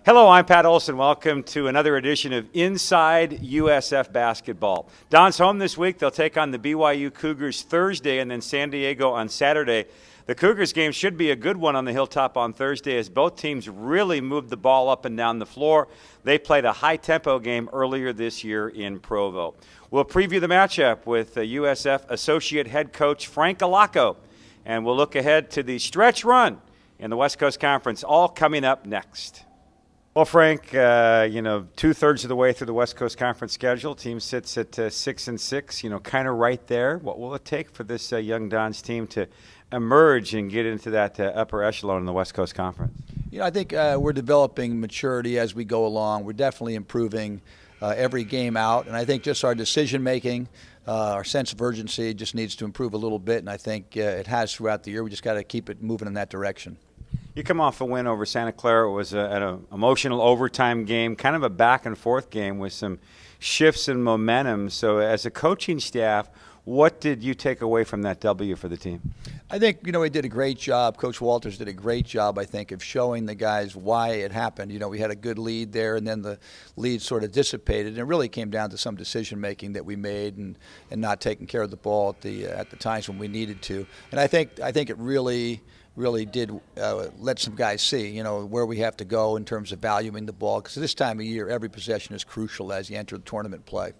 Hello, I'm Pat Olson. Welcome to another edition of Inside USF Basketball. Don's home this week. They'll take on the BYU Cougars Thursday and then San Diego on Saturday. The Cougars game should be a good one on the Hilltop on Thursday as both teams really moved the ball up and down the floor. They played a high-tempo game earlier this year in Provo. We'll preview the matchup with USF Associate Head Coach Frank Allocco, and we'll look ahead to the stretch run in the West Coast Conference, all coming up next. Well, Frank, 2/3 of the way through the West Coast Conference schedule. Team sits at 6-6, kind of right there. What will it take for this young Dons team to emerge and get into that upper echelon in the West Coast Conference? I think we're developing maturity as we go along. We're definitely improving every game out, and I think just our decision-making, our sense of urgency just needs to improve a little bit, and I think it has throughout the year. We just got to keep it moving in that direction. You come off a win over Santa Clara. It was an emotional overtime game, kind of a back-and-forth game with some shifts in momentum. So as a coaching staff, what did you take away from that W for the team? I think, he did a great job. Coach Walters did a great job, I think, of showing the guys why it happened. We had a good lead there, and then the lead sort of dissipated. And it really came down to some decision-making that we made and not taking care of the ball at the times when we needed to. And I think it really did let some guys see, where we have to go in terms of valuing the ball. Because this time of year, every possession is crucial as you enter the tournament play.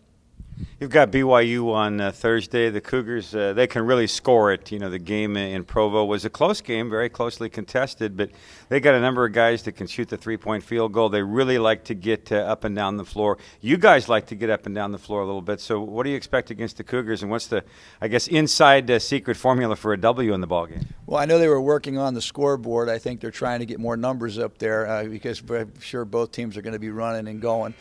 You've got BYU on Thursday. The Cougars, they can really score it. The game in Provo was a close game, very closely contested, but they got a number of guys that can shoot the three-point field goal. They really like to get up and down the floor. You guys like to get up and down the floor a little bit. So what do you expect against the Cougars, and what's the, inside secret formula for a W in the ballgame? Well, I know they were working on the scoreboard. I think they're trying to get more numbers up there because I'm sure both teams are going to be running and going.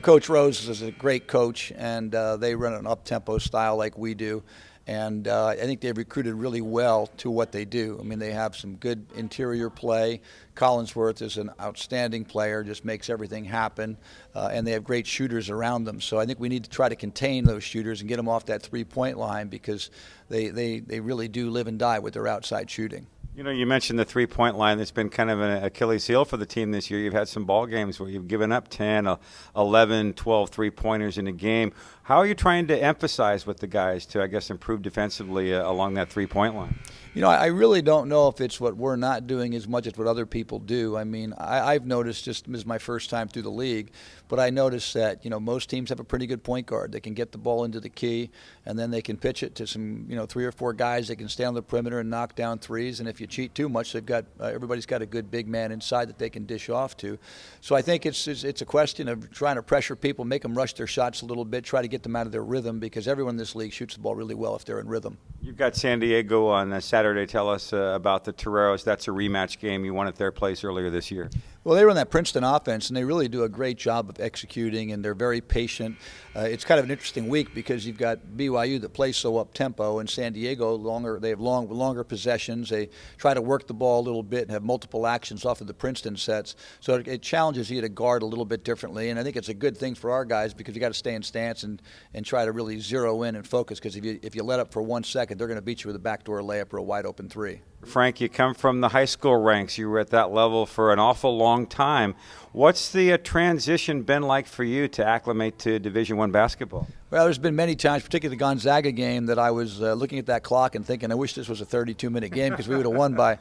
Coach Rose is a great coach, and they run an up-tempo style like we do. And I think they've recruited really well to what they do. They have some good interior play. Collinsworth is an outstanding player, just makes everything happen. And they have great shooters around them. So I think we need to try to contain those shooters and get them off that three-point line because they really do live and die with their outside shooting. You mentioned the three-point line. That's been kind of an Achilles heel for the team this year. You've had some ball games where you've given up 10, 11, 12 three-pointers in a game. How are you trying to emphasize with the guys to, improve defensively along that three-point line? I really don't know if it's what we're not doing as much as what other people do. I've noticed, just this is my first time through the league, but I noticed that, most teams have a pretty good point guard. They can get the ball into the key, and then they can pitch it to some, 3 or 4 guys that can stay on the perimeter and knock down threes. And if you cheat too much, they've got everybody's got a good big man inside that they can dish off to. So I think it's a question of trying to pressure people, make them rush their shots a little bit, try to get them out of their rhythm, because everyone in this league shoots the ball really well if they're in rhythm. You've got San Diego on Saturday. Tell us about the Toreros. That's a rematch game. You won at their place earlier this year. Well, they run that Princeton offense, and they really do a great job of executing, and they're very patient. It's kind of an interesting week because you've got BYU that plays so up-tempo, and San Diego, they have longer possessions. They try to work the ball a little bit and have multiple actions off of the Princeton sets. So it challenges you to guard a little bit differently, and I think it's a good thing for our guys because you got to stay in stance and try to really zero in and focus, because if you let up for 1 second, they're going to beat you with a backdoor layup or a wide-open three. Frank, you come from the high school ranks. You were at that level for an awful long time. What's the transition been like for you to acclimate to Division I basketball? Well, there's been many times, particularly the Gonzaga game, that I was looking at that clock and thinking, I wish this was a 32-minute game because we would have won by,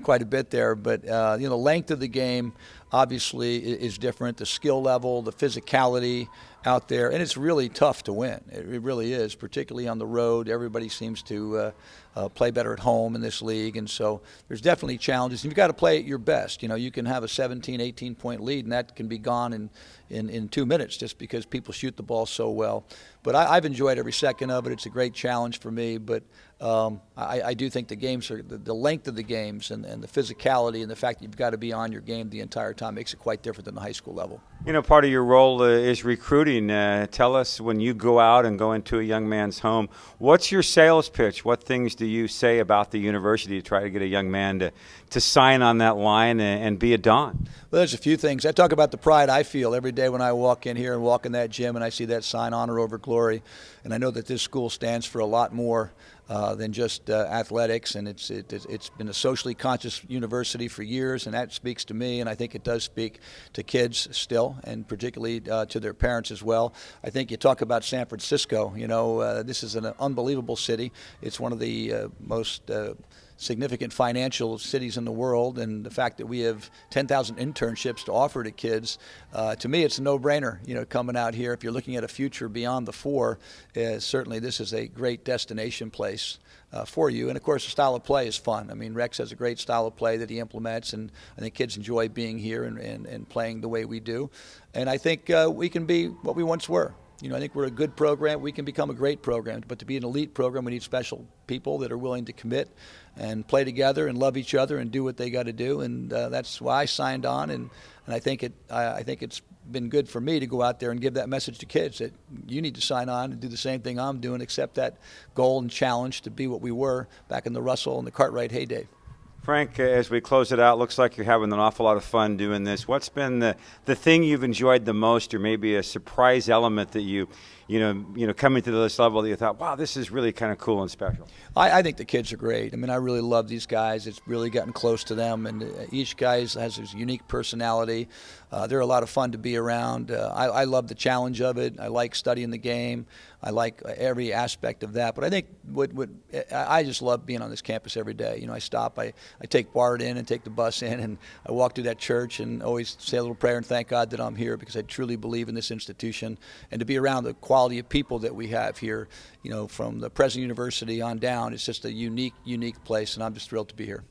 quite a bit there. But, the length of the game obviously is different. The skill level, the physicality out there, and it's really tough to win. It really is, particularly on the road. Everybody seems to play better at home in this league, and so there's definitely challenges. And you've got to play at your best. You can have a 17, 18-point lead, and that can be gone in 2 minutes just because people shoot the ball so well. But I've enjoyed every second of it. It's a great challenge for me, but I do think the games are the length of the games and the physicality and the fact that you've got to be on your game the entire time makes it quite different than the high school level. Part of your role is recruiting. Tell us, when you go out and go into a young man's home, what's your sales pitch? What things do you say about the university to try to get a young man to sign on that line and be a Don? Well, there's a few things. I talk about the pride I feel every day when I walk in here and walk in that gym and I see that sign, Honor Over Glory. glory. And I know that this school stands for a lot more than just athletics, and it's been a socially conscious university for years, and that speaks to me, and I think it does speak to kids still, and particularly to their parents as well. I think you talk about San Francisco, this is an unbelievable city. It's one of the most significant financial cities in the world, and the fact that we have 10,000 internships to offer to kids, to me it's a no-brainer, coming out here. If you're looking at a future beyond the four, certainly this is a great destination place for you. And of course the style of play is fun. I mean, Rex has a great style of play that he implements, and I think kids enjoy being here and playing the way we do. And I think we can be what we once were. I think we're a good program. We can become a great program. But to be an elite program, we need special people that are willing to commit and play together and love each other and do what they got to do. And that's why I signed on. And I think it's been good for me to go out there and give that message to kids that you need to sign on and do the same thing I'm doing, accept that goal and challenge to be what we were back in the Russell and the Cartwright heyday. Frank, as we close it out, looks like you're having an awful lot of fun doing this. What's been the thing you've enjoyed the most, or maybe a surprise element that you coming to this level that you thought, wow, this is really kind of cool and special? I think the kids are great. I mean, I really love these guys. It's really gotten close to them, and each guy has his unique personality. They're a lot of fun to be around. I love the challenge of it. I like studying the game. I like every aspect of that. But I think I just love being on this campus every day. I stop, I take BART in and take the bus in, and I walk through that church and always say a little prayer and thank God that I'm here, because I truly believe in this institution. And to be around the quality of people that we have here, from the President University on down, it's just a unique place, and I'm just thrilled to be here.